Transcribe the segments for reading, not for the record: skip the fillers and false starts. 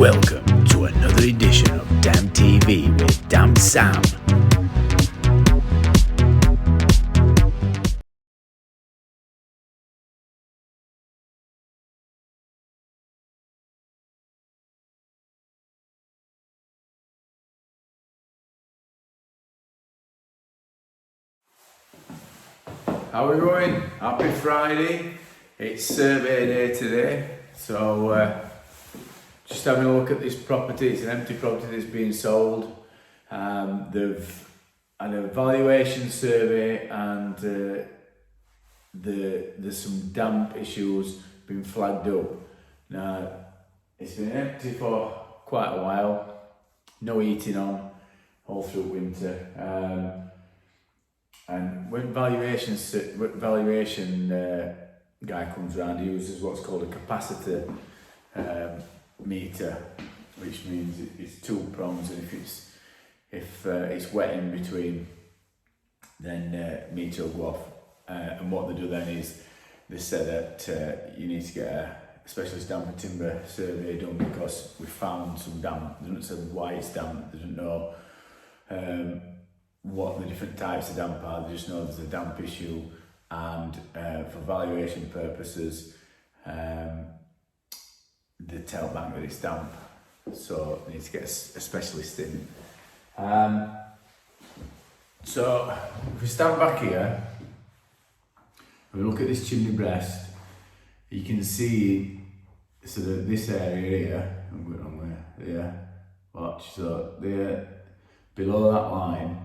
Welcome to another edition of Damn TV with Damn Sam. How are we going? Happy Friday. It's survey day today, so just having a look at this property. It's an empty property that's being sold. They've had a valuation survey and there's some damp issues been flagged up. Now, it's been empty for quite a while, no heating on all through winter. And when valuation guy comes around, he uses what's called a capacitor meter, which means it's two prongs, and if it's wet in between, then meter will go off. And what they do then is they say that you need to get a specialist damp and timber survey done because we found some damp. They don't say why it's damp. They don't know what the different types of damp are. They just know there's a damp issue, and for valuation purposes they tell bank that it's damp, so they need to get a specialist in. So if we stand back here and we look at this chimney breast, you can see sort of this area here. I'm going on there, watch. So there, below that line,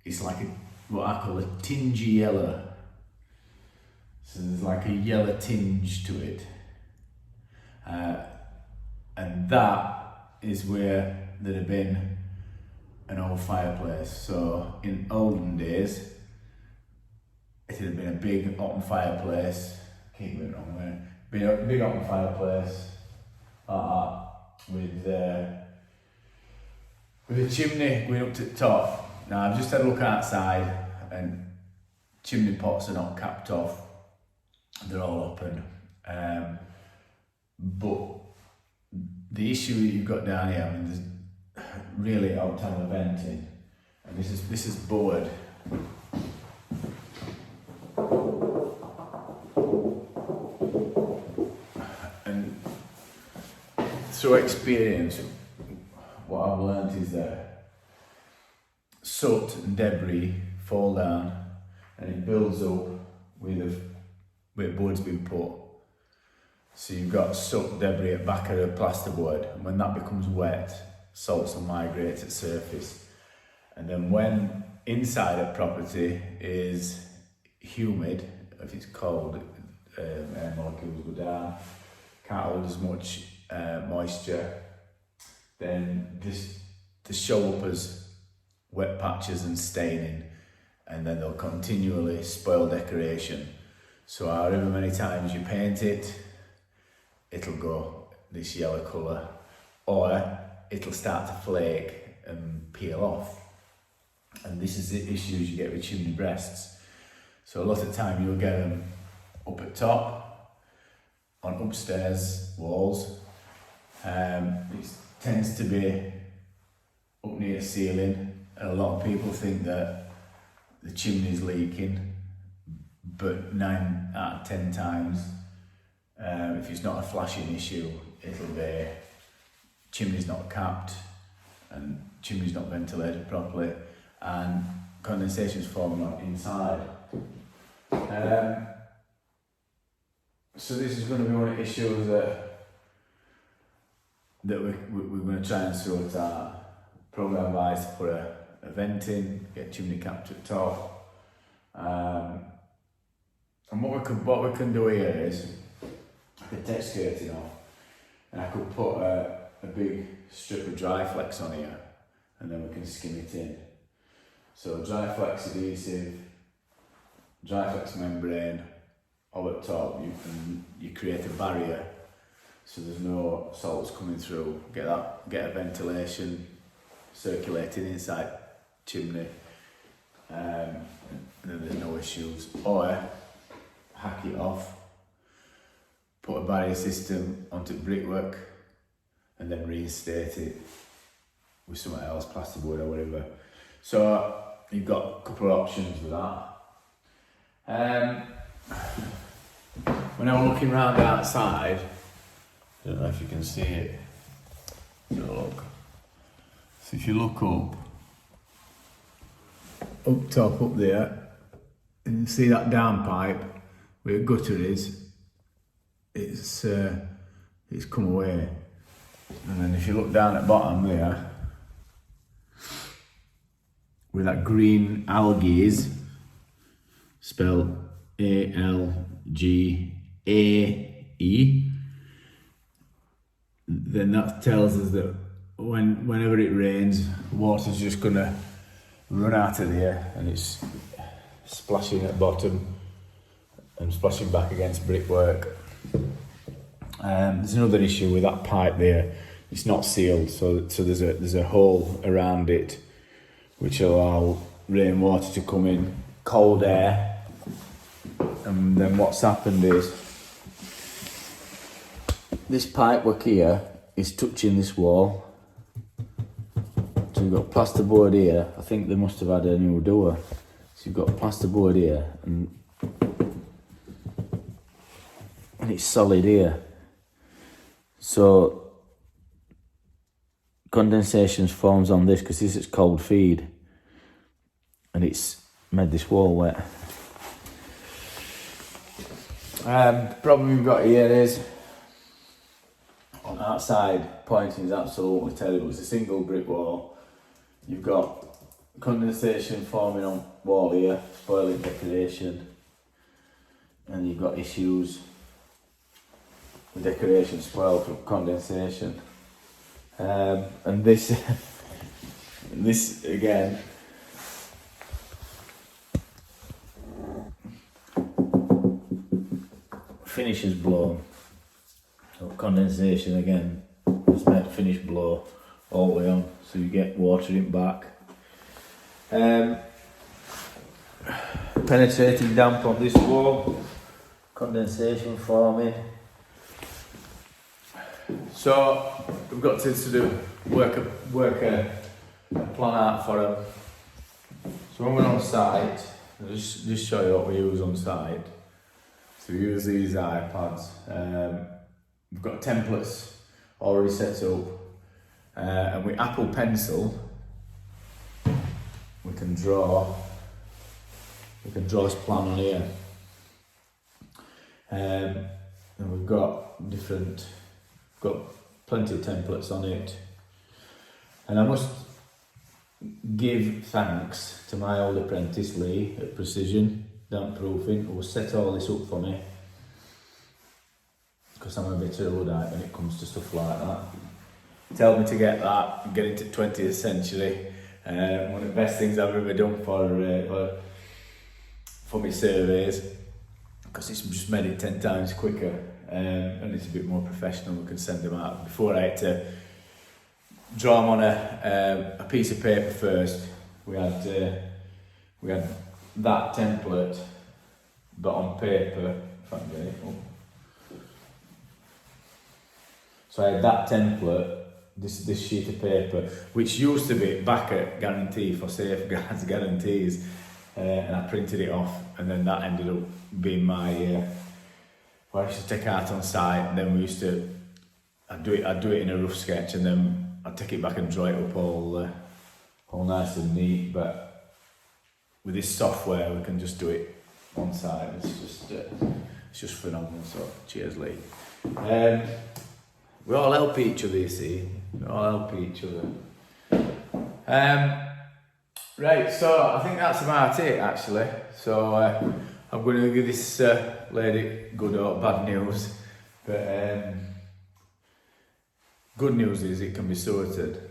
it's like what I call a tingy yellow. So there's like a yellow tinge to it. And that is where there'd have been an old fireplace. So in olden days, it would have been a big open fireplace. Keep it wrong way. Been a big open fireplace like that, with a chimney going up to the top. Now I've just had a look outside, and chimney pots are not capped off, they're all open. But the issue that you've got down here, I mean, there's really odd time of venting, and this is board. And through experience, what I've learned is that soot and debris fall down and it builds up where board's been put. So you've got soot debris at the back of the plasterboard, and when that becomes wet, salts will migrate to the surface. And then when inside a property is humid, if it's cold, air molecules go down, can't hold as much moisture, then they show up as wet patches and staining, and then they'll continually spoil decoration. So however many times you paint it, it'll go this yellow colour, or it'll start to flake and peel off. And this is the issues you get with chimney breasts. So a lot of the time you'll get them up at top, on upstairs walls. It tends to be up near the ceiling, and a lot of people think that the chimney's leaking, but 9 out of 10 times, if it's not a flashing issue, it'll be chimney's not capped and chimney's not ventilated properly, and condensation's forming up inside. So this is going to be one of the issues that we're going to try and sort out. Probably advise to put a vent in, get chimney capped at the top. And what we can do here is I could take skirting off, and I could put a big strip of dry flex on here, and then we can skim it in. So dry flex adhesive, dry flex membrane over the top. You create a barrier so there's no salts coming through. Get a ventilation circulating inside chimney, and then there's no issues. Or hack it off, put a barrier system onto brickwork, and then reinstate it with something else, plasterboard or whatever. So you've got a couple of options with that. When I was looking round outside, I don't know if you can see it. So look. So if you look up top up there, and you see that downpipe where the gutter is, it's come away. And then if you look down at the bottom there, where that green algae is, spelled ALGAE, then that tells us that whenever it rains, water's just gonna run out of there, and it's splashing at bottom and splashing back against brickwork. There's another issue with that pipe there. It's not sealed, so there's a hole around it which will allow rainwater to come in, cold air, and then what's happened is this pipe work here is touching this wall. So you've got plasterboard here. I think they must have had a new door. So you've got plasterboard here, and it's solid here. So condensation forms on this because this is cold feed, and it's made this wall wet. The problem you've got here is on the outside pointing is absolutely terrible. It's a single brick wall. You've got condensation forming on wall here, spoiling decoration, and you've got issues with decoration spoiled from condensation. And this again, finish is blown. So condensation again is meant to finish blow all the way on, so you get water in back. Penetrating damp on this wall, condensation forming. So we've got to sort of work a plan out for them. So when we're on site, I'll just show you what we use on site. So we use these iPads. We've got templates already set up, and with Apple Pencil, we can draw this plan on here. And we've got plenty of templates on it, and I must give thanks to my old apprentice Lee at Precision Damp Proofing, who set all this up for me, because I'm a bit of a Luddite when it comes to stuff like that. Tell me to get that and get into 20th century. One of the best things I've ever done for my surveys, because it's just made it 10 times quicker. And it's a bit more professional. We can send them out. Before I had to draw them on a piece of paper first. We had that template, but on paper. If I can get it up. So I had that template, this sheet of paper, which used to be back at guarantee for safeguards guarantees, and I printed it off, and then that ended up being my. What I used to take out on site, and then I'd do it in a rough sketch, and then I'd take it back and draw it up all nice and neat. But with this software, we can just do it on site. It's just phenomenal. So cheers, Lee. We all help each other, you see. We all help each other. Right, so I think that's about it actually. So I'm going to give this lady good or bad news, but good news is it can be sorted.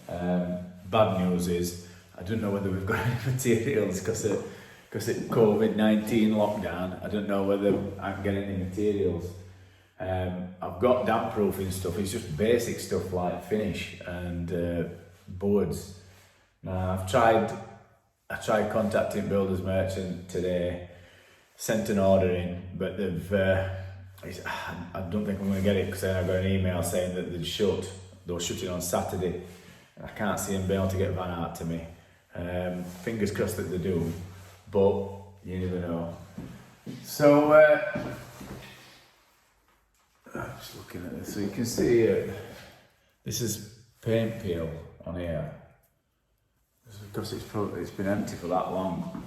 Bad news is I don't know whether we've got any materials because of COVID-19 lockdown. I don't know whether I can get any materials. I've got damp proofing stuff. It's just basic stuff like finish and boards. Now I tried contacting Builders Merchant today, sent an order in, but I don't think I'm going to get it because then I got an email saying that they'd shut they were shutting on Saturday. I can't see them being able to get Van out to me. Fingers crossed that they do, but you never know. So, I'm just looking at this. So you can see this is paint peel on here. Because it's been empty for that long.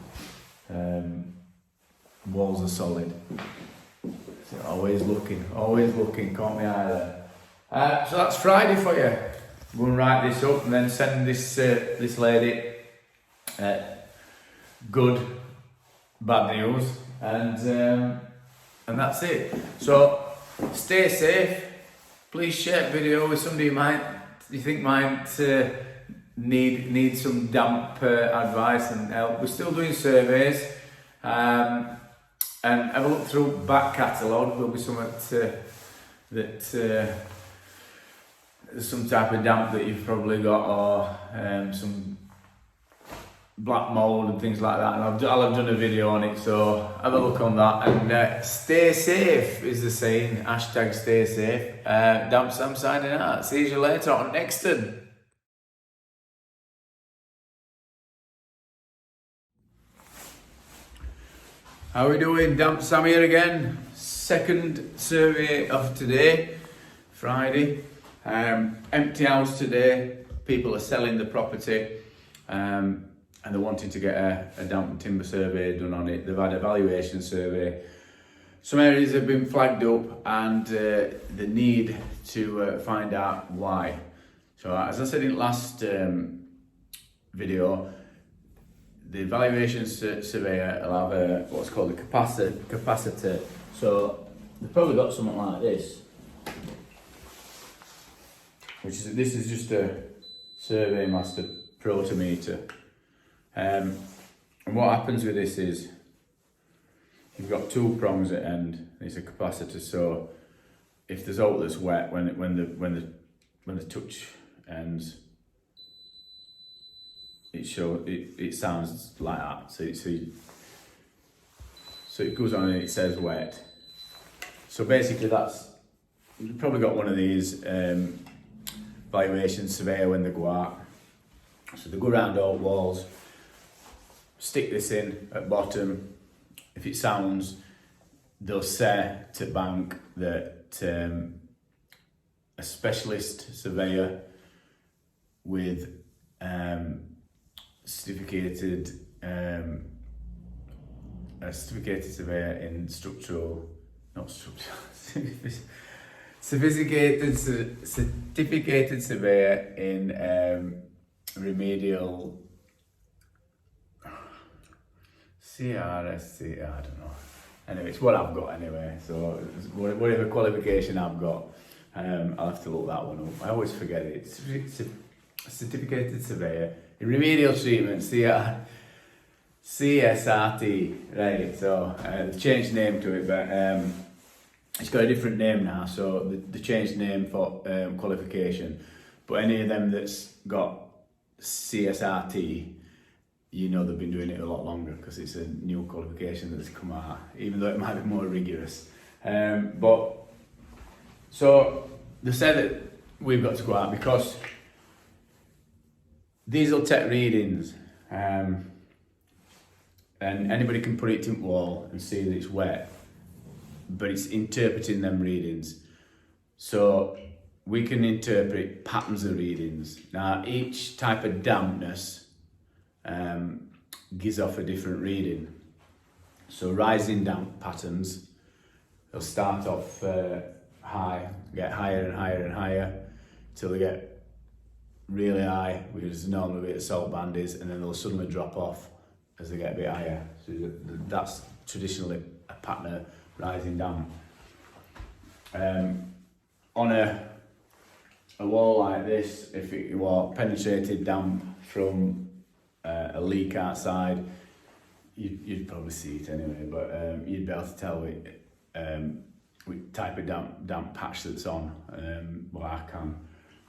Walls are solid. So always looking, caught my eye there. So that's Friday for you. I'm going to write this up and then send this lady good, bad news, and that's it. So stay safe. Please share the video with somebody you think might need some damp advice and help. We're still doing surveys, and have a look through back catalogue. There'll be something that there's some type of damp that you've probably got, or some black mould and things like that, and I'll have done a video on it, so have a look on that. And stay safe is the saying, hashtag stay safe. Damp Sam signing out. See you later on Nexton. How are we doing? Damp Sam here again. Second survey of today, Friday. Empty house today. People are selling the property, and they're wanting to get a damp and timber survey done on it. They've had a valuation survey. Some areas have been flagged up, and the need to find out why. So as I said in the last video, the valuation surveyor will have what's called a capacitor. So they've probably got something like this, this is just a Survey Master protometer. And what happens with this is you've got two prongs at end. It's a capacitor, so if there's out that's wet, when the touch ends, it sounds like that. So it goes on and it says wet. So basically you've probably got one of these valuation surveyor when they go out. So they go around all walls, stick this in at bottom. If it sounds, they'll say to bank that a specialist surveyor with certificated surveyor in certificated surveyor in remedial CSRT, I don't know. Anyway, it's what I've got anyway, so whatever qualification I've got, I'll have to look that one up. I always forget it. It's a certificated surveyor in remedial treatment, CSRT, right? So they've changed the name to it, but it's got a different name now. So they changed the name for qualification. But any of them that's got CSRT, you know they've been doing it a lot longer because it's a new qualification that's come out, even though it might be more rigorous. But so they said that we've got to go out because these will take readings, and anybody can put it to the wall and see that it's wet, but it's interpreting them readings. So we can interpret patterns of readings. Now each type of dampness gives off a different reading. So rising damp patterns, they'll start off high, get higher and higher and higher till they get really high, which is normally where the salt band is, and then they'll suddenly drop off as they get a bit higher. So that's traditionally a pattern of rising damp. On a wall like this, if it were penetrated damp from a leak outside, you'd probably see it anyway, but you'd be able to tell which type of damp patch that's on. Well, I can.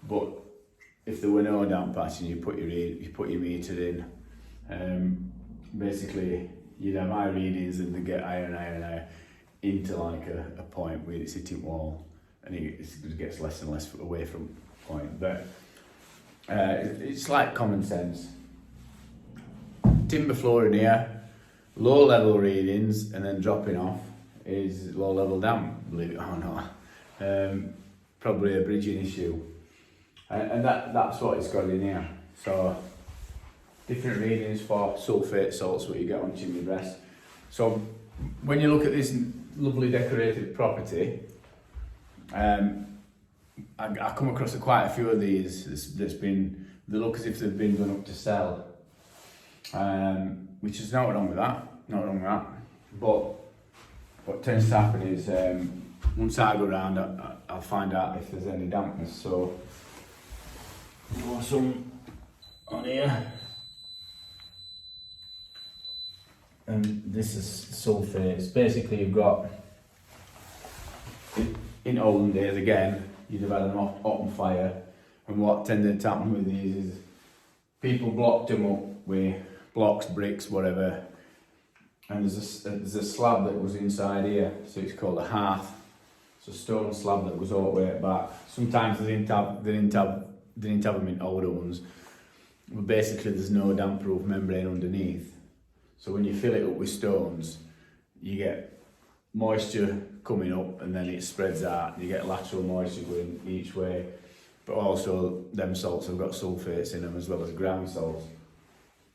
But if there were no damp patch and you put your meter in, basically you'd have high readings and they get higher and higher and higher into like a point where it's hitting wall, and it gets less and less away from point. But it's like common sense. Timber flooring here, low level readings, and then dropping off is low level damp, believe it or not. Probably a bridging issue, and that's what it's got in here. So different readings for sulphate salts, what you get on chimney breast. So when you look at this lovely decorated property, I come across quite a few of these they look as if they've been done up to sell, which is not wrong with that, but what tends to happen is once I go around, I'll find out if there's any dampness. So got some on here, and this is sulphates. Basically, you've got, in olden days again, you'd have had an open fire, and what tended to happen with these is people blocked them up with blocks, bricks, whatever, and there's a slab that was inside here, so it's called a hearth. It's a stone slab that goes all the way back. Sometimes they didn't have them in older ones, but basically there's no damp-proof membrane underneath. So when you fill it up with stones, you get moisture coming up and then it spreads out. You get lateral moisture going each way, but also them salts have got sulphates in them as well as ground salts.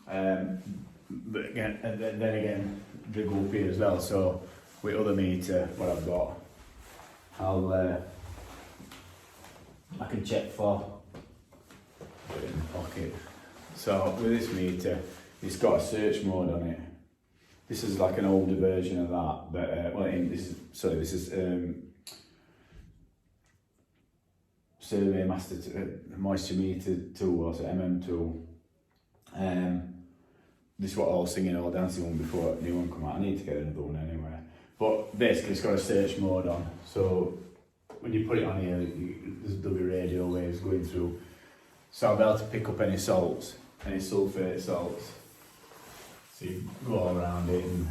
But again, then again, they go up here as well. So with other meter, what I've got, I can check for, put it in the pocket. So with this meter, it's got a search mode on it. This is like an older version of that, but this is Survey Master Moisture Meter tool, or MM tool. This is what I was singing all dancing one before a new one come out. I need to get another one anyway. But basically, it's got a search mode on. So when you put it on here, there'll be radio waves going through. So I'll be able to pick up any salts, any sulphate salts. So you go all around it and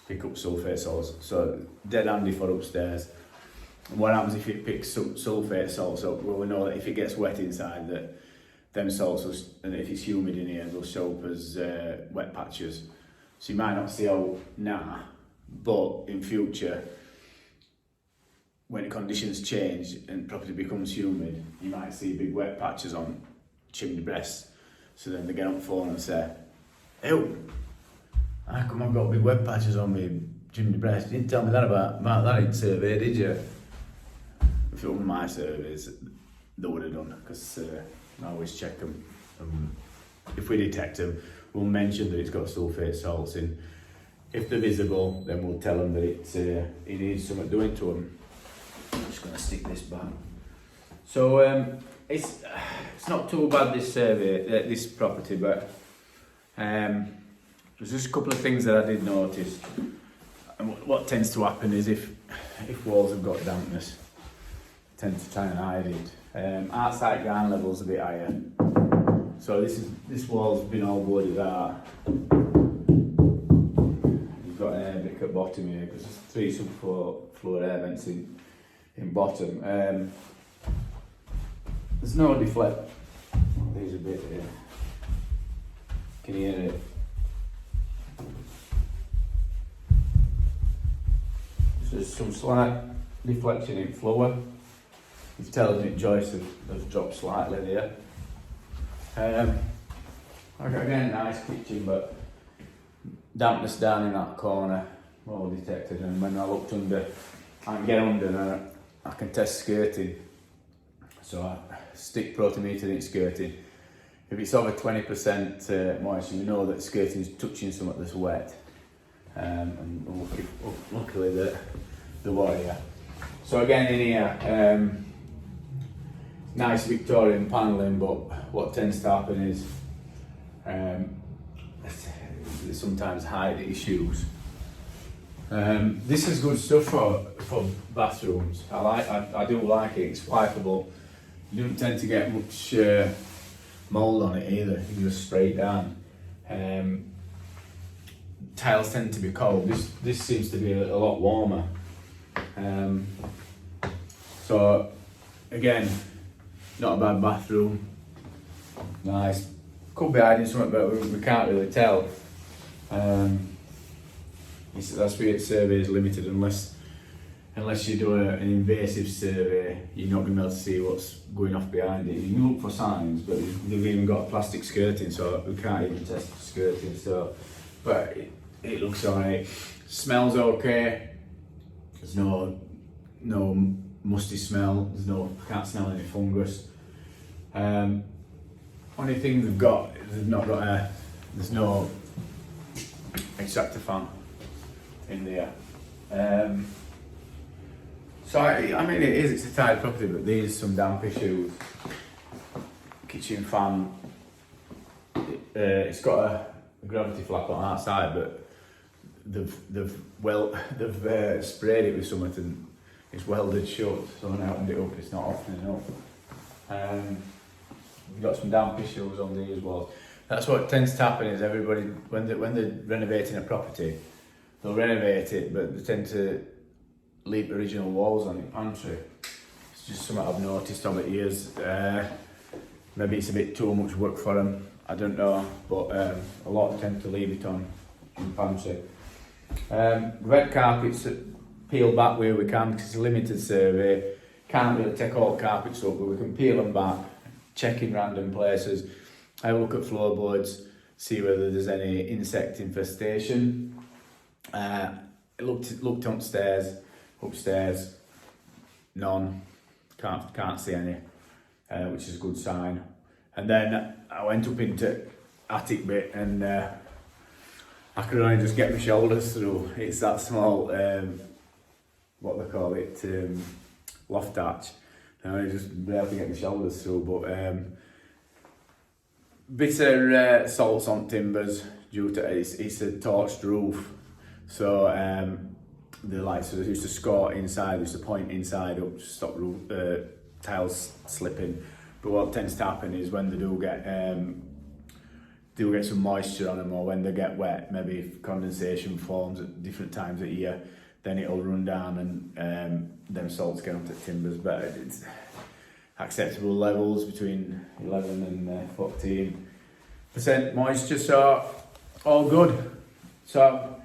pick up sulphate salts. So dead handy for upstairs. And what happens if it picks sulphate salts up? Well, we know that if it gets wet inside, that them salts, and if it's humid in here, they'll show up as wet patches. So you might not see out now, but in future, when the conditions change and property becomes humid, you might see big wet patches on chimney breasts. So then they get on the phone and say, "Ew, how come I've got big wet patches on me chimney breast? You didn't tell me that about that in survey, did you?" If it were my surveys, they would have done, because I always check them. If we detect them, we'll mention that it's got sulphate salts in. If they're visible, then we'll tell them that it needs something doing to them. I'm just going to stick this back. So it's not too bad, this survey, this property, but there's just a couple of things that I did notice. And what tends to happen is if walls have got dampness, I tend to try and hide it. Outside ground level's a bit higher, so this wall's been all boarded out. You've got an air brick at bottom here because there's 3 subfloor air vents in bottom. There's no deflect. There's a bit here. Can you hear it? So there's some slight deflection in floor. You can tell the joists have dropped slightly there. I've got again a nice kitchen, but dampness down in that corner, all detected. And when I looked under, I can get under and I can test skirting. So I stick protometer in skirting. If it's over 20% moisture, we know that skirting is touching something that's wet. And luckily the warrior. So again in here, nice Victorian panelling, but what tends to happen is sometimes height issues. This is good stuff for bathrooms. I do like it. It's wipeable. You don't tend to get much mould on it either. You just spray it down. Tiles tend to be cold. This seems to be a lot warmer. So again, not a bad bathroom. Nice. Could be hiding something, but we can't really tell. That's where survey is limited unless you do an invasive survey. You're not going to be able to see what's going off behind it. You can look for signs, but they've even got plastic skirting, so we can't even test the skirting. So, but it looks alright. Smells okay. There's no musty smell. Can't smell any fungus. Only thing there's no extractor fan in there. So it's a tidy property, but there's some damp issues. Kitchen fan, it's got a gravity flap on that side, but they've sprayed it with something and it's welded shut. So when I opened it up, it's not opening up. We've got some damp issues on these walls. That's what tends to happen is everybody, when they're renovating a property, they'll renovate it, but they tend to leave original walls on it, pantry. It's just something I've noticed over the years. Maybe it's a bit too much work for them, I don't know, but a lot tend to leave it on in pantry. Red carpets peel back where we can because it's a limited survey. Can't really take all carpets up, but we can peel them back, check in random places. I look at floorboards, see whether there's any insect infestation. Looked upstairs, none. Can't see any, which is a good sign. And then I went up into attic bit, and I could only just get my shoulders through. It's that small, what they call it, loft arch. And I just be able to get my shoulders through, but bit of salts on timbers due to it's a torched roof. So they used to score inside, they used to point inside up to stop tiles slipping. But what tends to happen is when they do get some moisture on them, or when they get wet, maybe if condensation forms at different times of year, then it'll run down and them salts get onto timbers. But it's acceptable levels between 11 and 14% moisture, so all good. So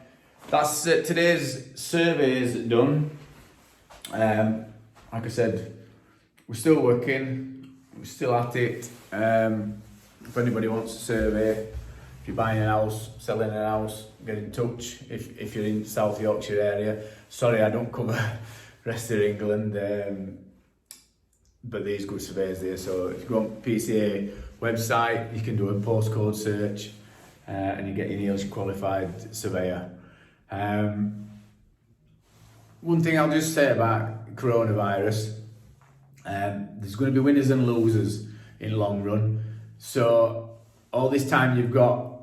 that's today's survey is done. Like I said, we're still working, we're still at it. If anybody wants a survey, if you're buying a house, selling a house, get in touch. If you're in South Yorkshire area, sorry I don't cover rest of England, but there's good surveys there. So if you go on PCA website, you can do a postcode search and you get your nearest qualified surveyor. One thing I'll just say about coronavirus, there's going to be winners and losers in the long run. So all this time you've got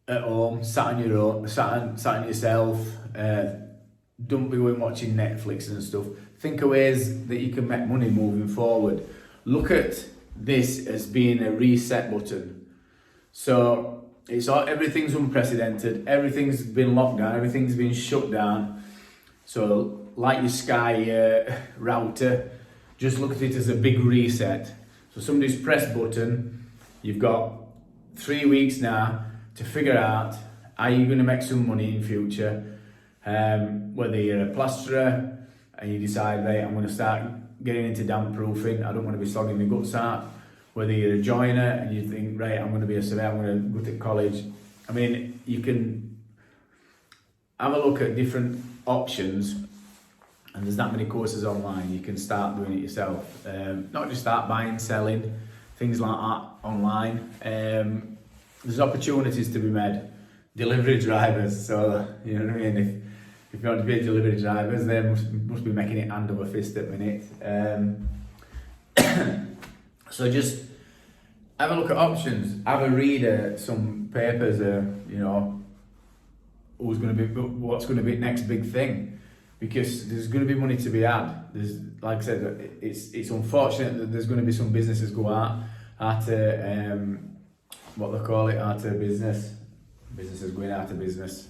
at home, sat on your own, sat on yourself, don't be going watching Netflix and stuff. Think of ways that you can make money moving forward. Look at this as being a reset button. So everything's unprecedented, everything's been locked down, everything's been shut down. So like your Sky router, just look at it as a big reset. So somebody's press button, you've got 3 weeks now to figure out, are you going to make some money in future? Whether you're a plasterer and you decide, right, I'm going to start getting into damp proofing, I don't want to be slogging my guts out. Whether you're a joiner and you think, right, I'm going to be a surveyor, I'm going to go to college. I mean, you can have a look at different options, and there's that many courses online. You can start doing it yourself. Not just start buying, selling, things like that online. There's opportunities to be made. Delivery drivers, so you know what I mean. If you want to be delivery drivers, they must be making it hand over fist at the minute. So just have a look at options. Have a read at some papers. What's going to be next big thing, because there's going to be money to be had. There's, like I said, it's unfortunate that there's going to be some businesses go out of what they call it, out of business. Businesses going out of business.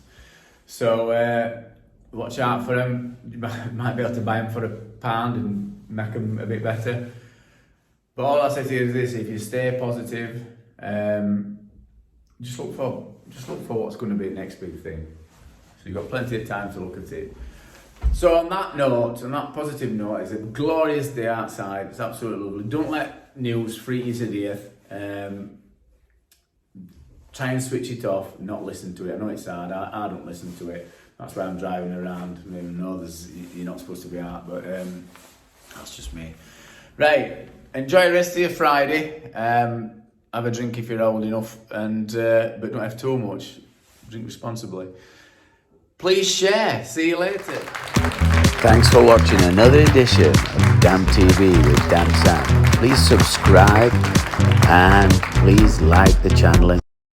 So watch out for them. You might be able to buy them for £1 and make them a bit better. But all I say to you is this: if you stay positive, just look for what's going to be the next big thing. So you've got plenty of time to look at it. So on that note, on that positive note, it's a glorious day outside. It's absolutely lovely. Don't let news freak you to death. Try and switch it off, not listen to it. I know it's hard. I don't listen to it. That's why I'm driving around. I even know you're not supposed to be out, but that's just me. Right. Enjoy the rest of your Friday. Have a drink if you're old enough, and but don't have too much. Drink responsibly. Please share. See you later. Thanks for watching another edition of Damn TV with Damn Sam. Please subscribe and please like the channel.